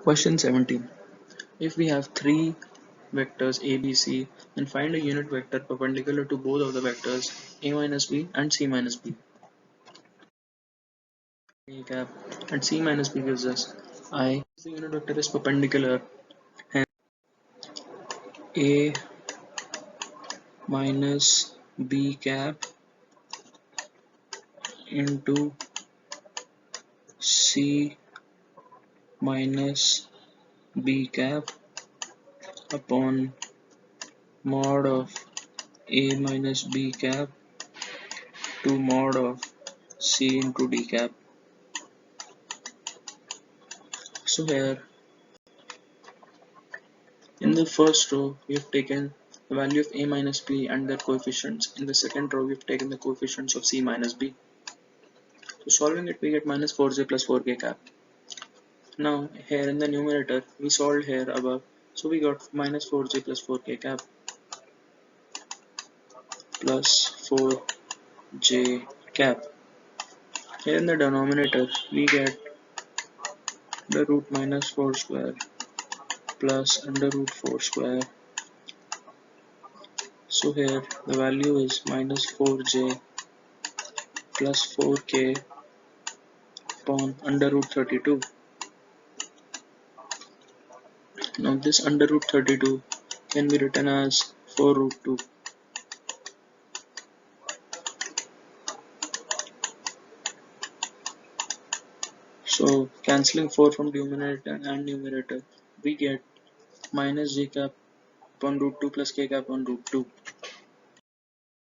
Question 17. If we have three vectors a, b, c, then find a unit vector perpendicular to both of the vectors a minus b and c minus b. A cap and c minus b gives us I. The unit vector is perpendicular, hence a minus b cap into c minus b cap upon mod of a minus b cap to mod of c into d cap. So here in the first row we have taken the value of a minus b and their coefficients. In the second row we have taken the coefficients of c minus b. So solving it we get minus 4j plus 4k cap. Now here in the numerator we solved here above, so we got minus 4j plus 4k cap plus 4j cap. Here in the denominator we get the root minus 4 square plus under root 4 square. So here the value is minus 4j plus 4k upon under root 32. Now this under root 32 can be written as 4 root 2. So cancelling 4 from denominator and numerator, we get minus j cap upon root 2 plus k cap on root 2.